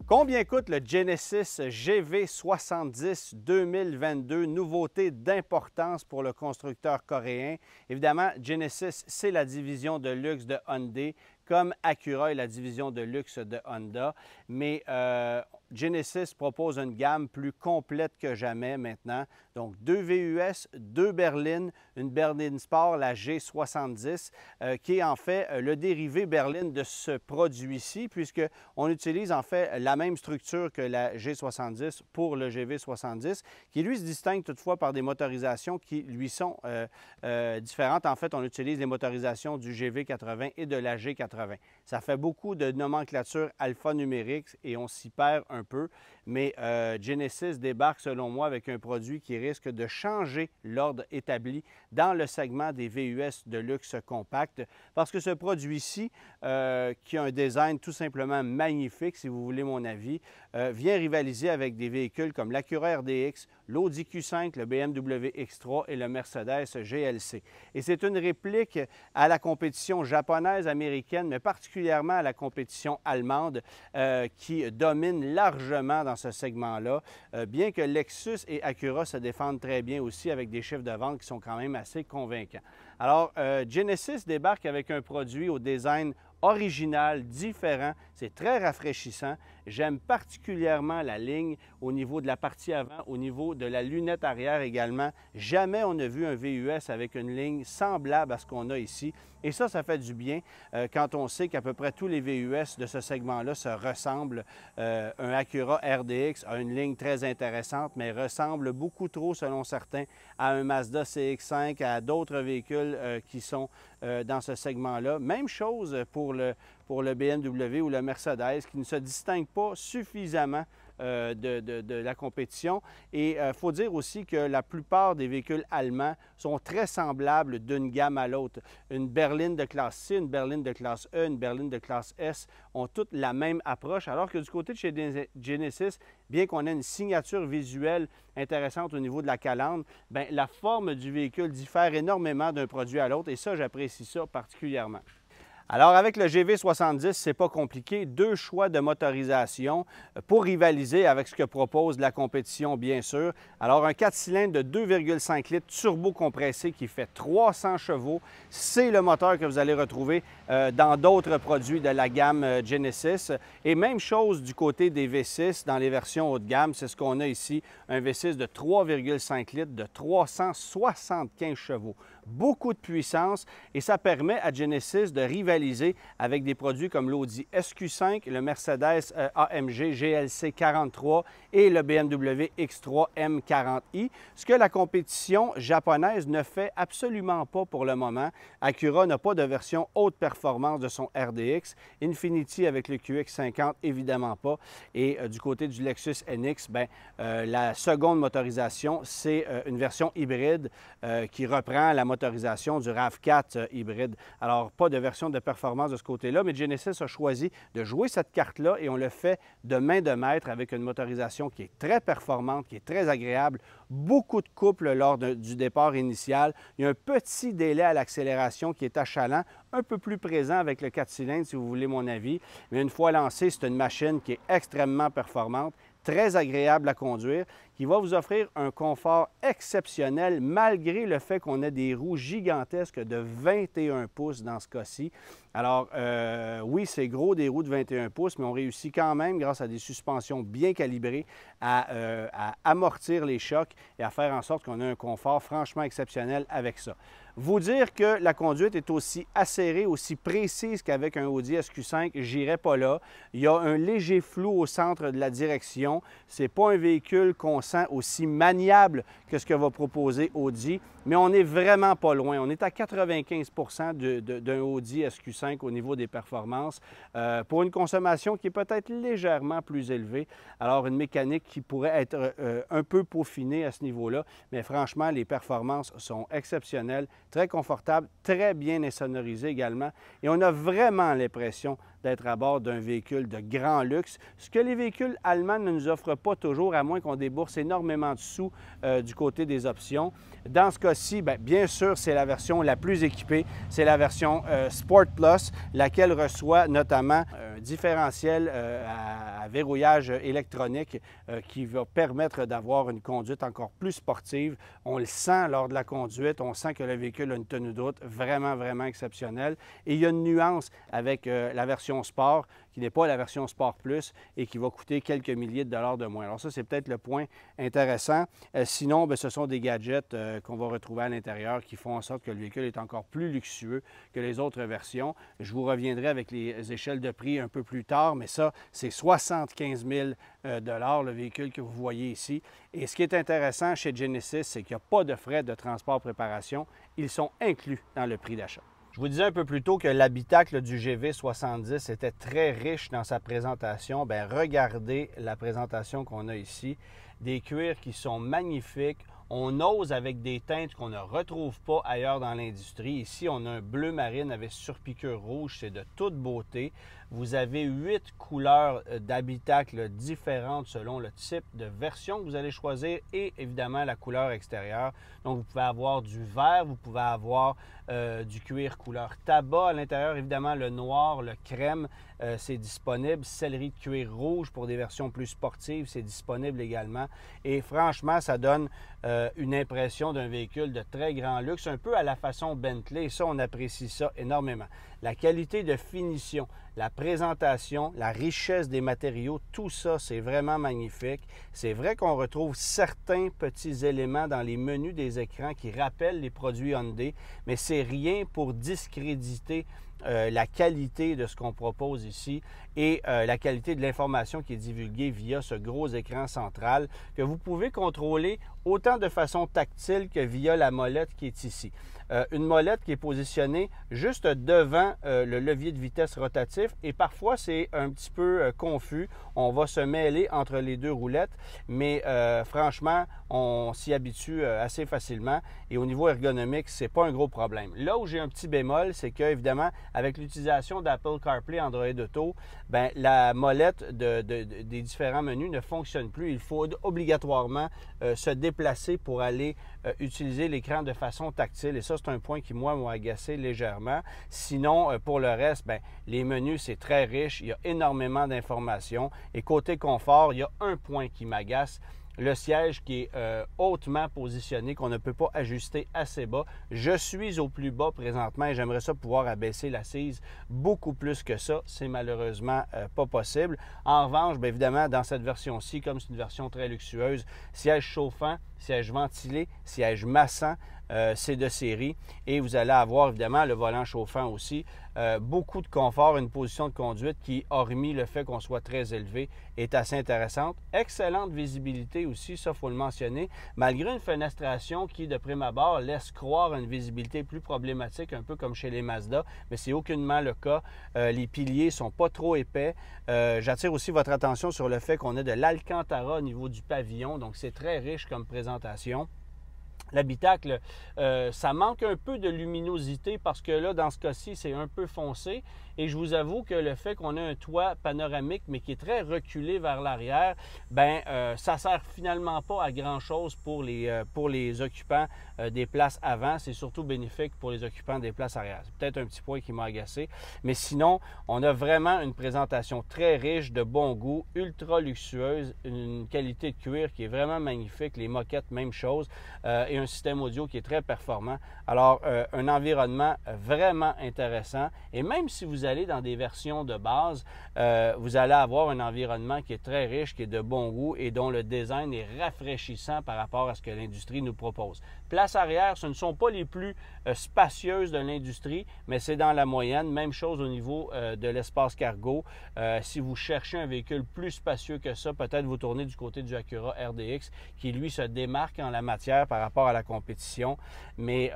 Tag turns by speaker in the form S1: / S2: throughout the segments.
S1: Combien coûte le Genesis GV70 2022, nouveauté d'importance pour le constructeur coréen? Évidemment, Genesis, c'est la division de luxe de Hyundai, comme Acura est la division de luxe de Honda. Mais Genesis propose une gamme plus complète que jamais maintenant. Donc, deux VUS, deux berlines, une berline Sport, la G70, qui est en fait le dérivé berline de ce produit-ci, puisqu'on utilise en fait la même structure que la G70 pour le GV70, qui lui se distingue toutefois par des motorisations qui lui sont différentes. En fait, on utilise les motorisations du GV80 et de la G80. Ça fait beaucoup de nomenclature alphanumérique et on s'y perd un peu, mais Genesis débarque selon moi avec un produit qui risque de changer l'ordre établi dans le segment des VUS de luxe compact, parce que ce produit-ci, qui a un design tout simplement magnifique, si vous voulez mon avis, vient rivaliser avec des véhicules comme l'Acura RDX, l'Audi Q5, le BMW X3 et le Mercedes GLC. Et c'est une réplique à la compétition japonaise, américaine, mais particulièrement à la compétition allemande qui domine largement dans ce segment-là, bien que Lexus et Acura se défendent très bien aussi avec des chiffres de vente qui sont quand même assez convaincants. Alors, Genesis débarque avec un produit au design original, différent, c'est très rafraîchissant. J'aime particulièrement la ligne au niveau de la partie avant, au niveau de la lunette arrière également. Jamais on n'a vu un VUS avec une ligne semblable à ce qu'on a ici. Et ça fait du bien quand on sait qu'à peu près tous les VUS de ce segment-là se ressemblent. Un Acura RDX a une ligne très intéressante, mais ressemble beaucoup trop, selon certains, à un Mazda CX-5, à d'autres véhicules qui sont dans ce segment-là. Même chose pour le BMW ou le Mercedes, qui ne se distinguent pas suffisamment de la compétition. Et il faut dire aussi que la plupart des véhicules allemands sont très semblables d'une gamme à l'autre. Une berline de classe C, une berline de classe E, une berline de classe S ont toutes la même approche, alors que du côté de chez Genesis, bien qu'on ait une signature visuelle intéressante au niveau de la calandre, bien, la forme du véhicule diffère énormément d'un produit à l'autre et ça, j'apprécie ça particulièrement. Alors, avec le GV70, c'est pas compliqué. Deux choix de motorisation pour rivaliser avec ce que propose la compétition, bien sûr. Alors, un 4 cylindres de 2,5 litres turbo compressé qui fait 300 chevaux. C'est le moteur que vous allez retrouver dans d'autres produits de la gamme Genesis. Et même chose du côté des V6 dans les versions haut de gamme. C'est ce qu'on a ici, un V6 de 3,5 litres de 375 chevaux. Beaucoup de puissance et ça permet à Genesis de rivaliser avec des produits comme l'Audi SQ5, le Mercedes AMG GLC 43 et le BMW X3 M40i, ce que la compétition japonaise ne fait absolument pas pour le moment. Acura n'a pas de version haute performance de son RDX, Infiniti avec le QX50 évidemment pas, et du côté du Lexus NX, bien, la seconde motorisation, c'est une version hybride qui reprend la motorisation du RAV4 hybride. Alors, pas de version de performance de ce côté-là, mais Genesis a choisi de jouer cette carte-là et on le fait de main de maître avec une motorisation qui est très performante, qui est très agréable, beaucoup de couple lors du départ initial. Il y a un petit délai à l'accélération qui est achalant, un peu plus présent avec le 4 cylindres, si vous voulez mon avis. Mais une fois lancé, c'est une machine qui est extrêmement performante, très agréable à conduire, qui va vous offrir un confort exceptionnel malgré le fait qu'on ait des roues gigantesques de 21 pouces dans ce cas-ci. Alors, oui, c'est gros des roues de 21 pouces, mais on réussit quand même, grâce à des suspensions bien calibrées, à amortir les chocs et à faire en sorte qu'on ait un confort franchement exceptionnel avec ça. Vous dire que la conduite est aussi acérée, aussi précise qu'avec un Audi SQ5, j'irai pas là. Il y a un léger flou au centre de la direction. Ce n'est pas un véhicule qu'on sent aussi maniable que ce que va proposer Audi, mais on n'est vraiment pas loin. On est à 95 d'un Audi SQ5 au niveau des performances pour une consommation qui est peut-être légèrement plus élevée. Alors, une mécanique qui pourrait être un peu peaufinée à ce niveau-là, mais franchement, les performances sont exceptionnelles, très confortables, très bien insonorisées également. Et on a vraiment l'impression d'être à bord d'un véhicule de grand luxe, ce que les véhicules allemands ne nous offrent pas toujours, à moins qu'on débourse énormément de sous du côté des options. Dans ce cas-ci, bien sûr, c'est la version la plus équipée, c'est la version Sport Plus, laquelle reçoit notamment un différentiel à verrouillage électronique qui va permettre d'avoir une conduite encore plus sportive. On le sent lors de la conduite, on sent que le véhicule a une tenue de route vraiment, vraiment exceptionnelle. Et il y a une nuance avec la version Sport, qui n'est pas la version Sport Plus et qui va coûter quelques milliers de dollars de moins. Alors ça, c'est peut-être le point intéressant. Sinon, ce sont des gadgets qu'on va retrouver à l'intérieur qui font en sorte que le véhicule est encore plus luxueux que les autres versions. Je vous reviendrai avec les échelles de prix un peu plus tard, mais ça, c'est 75 000 le véhicule que vous voyez ici. Et ce qui est intéressant chez Genesis, c'est qu'il n'y a pas de frais de transport préparation. Ils sont inclus dans le prix d'achat. Je vous disais un peu plus tôt que l'habitacle du GV70 était très riche dans sa présentation. Bien, regardez la présentation qu'on a ici. Des cuirs qui sont magnifiques. On ose avec des teintes qu'on ne retrouve pas ailleurs dans l'industrie. Ici, on a un bleu marine avec surpiqûre rouge. C'est de toute beauté. Vous avez 8 couleurs d'habitacle différentes selon le type de version que vous allez choisir et évidemment la couleur extérieure. Donc, vous pouvez avoir du vert, vous pouvez avoir du cuir couleur tabac. À l'intérieur, évidemment, le noir, le crème, c'est disponible. Céleri de cuir rouge pour des versions plus sportives, c'est disponible également. Et franchement, ça donne une impression d'un véhicule de très grand luxe, un peu à la façon Bentley. Et ça, on apprécie ça énormément. La qualité de finition, la présentation, la richesse des matériaux, tout ça, c'est vraiment magnifique. C'est vrai qu'on retrouve certains petits éléments dans les menus des écrans qui rappellent les produits Hyundai, mais c'est rien pour discréditer la qualité de ce qu'on propose ici et la qualité de l'information qui est divulguée via ce gros écran central que vous pouvez contrôler autant de façon tactile que via la molette qui est ici. Une molette qui est positionnée juste devant le levier de vitesse rotatif et parfois c'est un petit peu confus. On va se mêler entre les deux roulettes, mais franchement, on s'y habitue assez facilement et au niveau ergonomique, c'est pas un gros problème. Là où j'ai un petit bémol, c'est que évidemment, avec l'utilisation d'Apple CarPlay, Android Auto, bien, la molette des différents menus ne fonctionne plus. Il faut obligatoirement se déplacer pour aller utiliser l'écran de façon tactile. Et ça, c'est un point qui, moi, m'a agacé légèrement. Sinon, pour le reste, bien, les menus, c'est très riche. Il y a énormément d'informations. Et côté confort, il y a un point qui m'agace. Le siège qui est hautement positionné, qu'on ne peut pas ajuster assez bas. Je suis au plus bas présentement et j'aimerais ça pouvoir abaisser l'assise beaucoup plus que ça. C'est malheureusement pas possible. En revanche, bien évidemment, dans cette version-ci, comme c'est une version très luxueuse, siège chauffant, siège ventilé, siège massant, c'est de série. Et vous allez avoir évidemment le volant chauffant aussi. Beaucoup de confort, une position de conduite qui, hormis le fait qu'on soit très élevé, est assez intéressante. Excellente visibilité aussi, ça, il faut le mentionner, malgré une fenestration qui, de prime abord, laisse croire à une visibilité plus problématique, un peu comme chez les Mazda, mais c'est aucunement le cas. Les piliers ne sont pas trop épais. J'attire aussi votre attention sur le fait qu'on a de l'Alcantara au niveau du pavillon, donc c'est très riche comme présentation. L'habitacle, ça manque un peu de luminosité parce que là, dans ce cas-ci, c'est un peu foncé. Et je vous avoue que le fait qu'on ait un toit panoramique, mais qui est très reculé vers l'arrière, bien, ça ne sert finalement pas à grand-chose pour les occupants des places avant. C'est surtout bénéfique pour les occupants des places arrière. C'est peut-être un petit point qui m'a agacé. Mais sinon, on a vraiment une présentation très riche, de bon goût, ultra luxueuse, une qualité de cuir qui est vraiment magnifique. Les moquettes, même chose. Et un système audio qui est très performant. Alors, un environnement vraiment intéressant. Et même si vous allez dans des versions de base, vous allez avoir un environnement qui est très riche, qui est de bon goût et dont le design est rafraîchissant par rapport à ce que l'industrie nous propose. Places arrière, ce ne sont pas les plus spacieuses de l'industrie, mais c'est dans la moyenne. Même chose au niveau de l'espace cargo. Si vous cherchez un véhicule plus spacieux que ça, peut-être vous tournez du côté du Acura RDX, qui lui se démarque en la matière par rapport à la compétition. Mais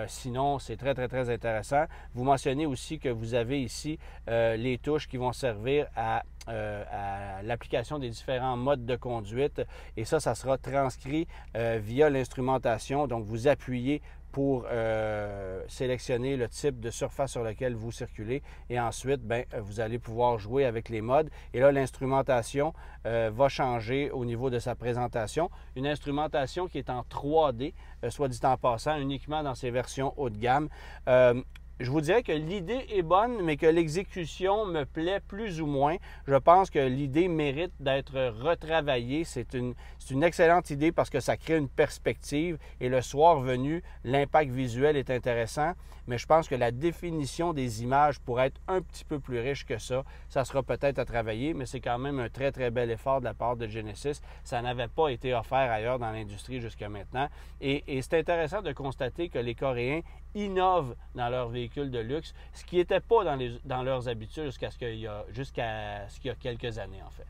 S1: sinon, c'est très, très, très intéressant. Vous mentionnez aussi que vous avez ici les touches qui vont servir à l'application des différents modes de conduite et ça sera transcrit via l'instrumentation. Donc, vous appuyez pour sélectionner le type de surface sur laquelle vous circulez. Et ensuite, bien, vous allez pouvoir jouer avec les modes. Et là, l'instrumentation va changer au niveau de sa présentation. Une instrumentation qui est en 3D, soit dit en passant, uniquement dans ses versions haut de gamme. Je vous dirais que l'idée est bonne, mais que l'exécution me plaît plus ou moins. Je pense que l'idée mérite d'être retravaillée. C'est une excellente idée parce que ça crée une perspective et le soir venu, l'impact visuel est intéressant, mais je pense que la définition des images pourrait être un petit peu plus riche que ça. Ça sera peut-être à travailler, mais c'est quand même un très, très bel effort de la part de Genesis. Ça n'avait pas été offert ailleurs dans l'industrie jusqu'à maintenant. Et c'est intéressant de constater que les Coréens innovent dans leurs véhicules de luxe, ce qui n'était pas dans leurs habitudes jusqu'à ce qu'il y a quelques années, en fait.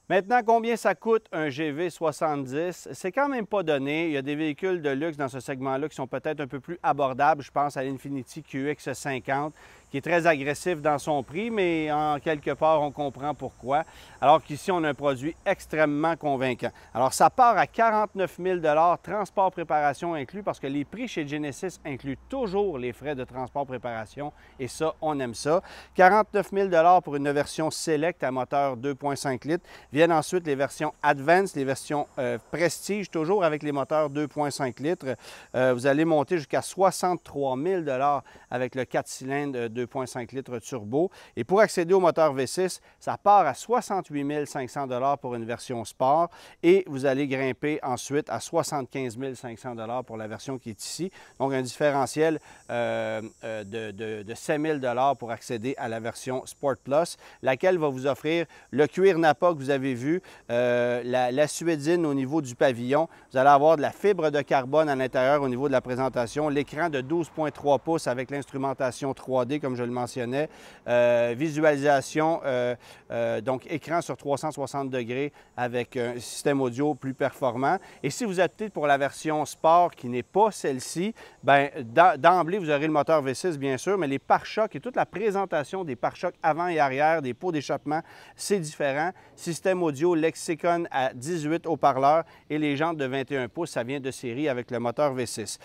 S1: Maintenant, combien ça coûte un GV70? C'est quand même pas donné. Il y a des véhicules de luxe dans ce segment-là qui sont peut-être un peu plus abordables. Je pense à l'Infiniti QX50, qui est très agressif dans son prix, mais en quelque part, on comprend pourquoi. Alors qu'ici, on a un produit extrêmement convaincant. Alors, ça part à 49 000 transport préparation inclus, parce que les prix chez Genesis incluent toujours les frais de transport préparation, et ça, on aime ça. 49 000 pour une version Select à moteur 2,5 litres. Viennent ensuite les versions Advance, les versions Prestige, toujours avec les moteurs 2,5 litres. Vous allez monter jusqu'à 63 000 avec le 4 cylindres 2,5 litres turbo. Et pour accéder au moteur V6, ça part à 68 500 pour une version Sport. Et vous allez grimper ensuite à 75 500 pour la version qui est ici. Donc, un différentiel de 7 000 pour accéder à la version Sport Plus, laquelle va vous offrir le cuir Nappa que vous avez vu, la suédine au niveau du pavillon. Vous allez avoir de la fibre de carbone à l'intérieur au niveau de la présentation, l'écran de 12,3 pouces avec l'instrumentation 3D, comme je le mentionnais, visualisation, donc écran sur 360 degrés avec un système audio plus performant. Et si vous optez pour la version Sport, qui n'est pas celle-ci, bien, d'emblée, vous aurez le moteur V6, bien sûr, mais les pare-chocs et toute la présentation des pare-chocs avant et arrière, des pots d'échappement, c'est différent. Système audio Lexicon à 18 haut-parleurs et les jantes de 21 pouces, ça vient de série avec le moteur V6.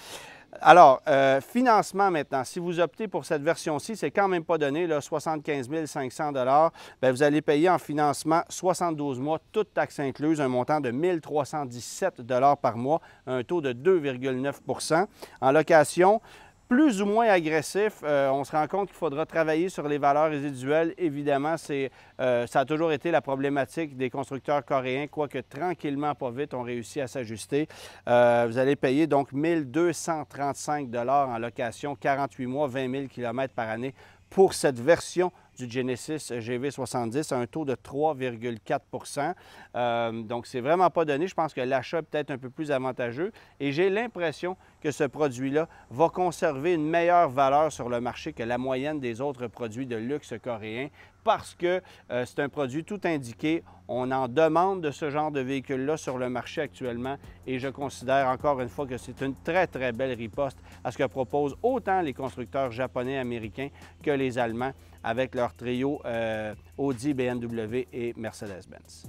S1: Alors, financement maintenant, si vous optez pour cette version-ci, c'est quand même pas donné, là, 75 500 $, bien, vous allez payer en financement 72 mois, toute taxe incluse, un montant de 1 317 $ par mois, un taux de 2,9 %. En location, plus ou moins agressif, on se rend compte qu'il faudra travailler sur les valeurs résiduelles. Évidemment, ça a toujours été la problématique des constructeurs coréens, quoique tranquillement, pas vite, on réussit à s'ajuster. Vous allez payer donc 1 235 $ en location, 48 mois, 20 000 km par année pour cette version du Genesis GV70 à un taux de 3,4 %. Donc, c'est vraiment pas donné. Je pense que l'achat est peut-être un peu plus avantageux et j'ai l'impression que ce produit-là va conserver une meilleure valeur sur le marché que la moyenne des autres produits de luxe coréens parce que c'est un produit tout indiqué. On en demande de ce genre de véhicule-là sur le marché actuellement et je considère encore une fois que c'est une très, très belle riposte à ce que proposent autant les constructeurs japonais et américains que les Allemands avec leur trio Audi, BMW et Mercedes-Benz.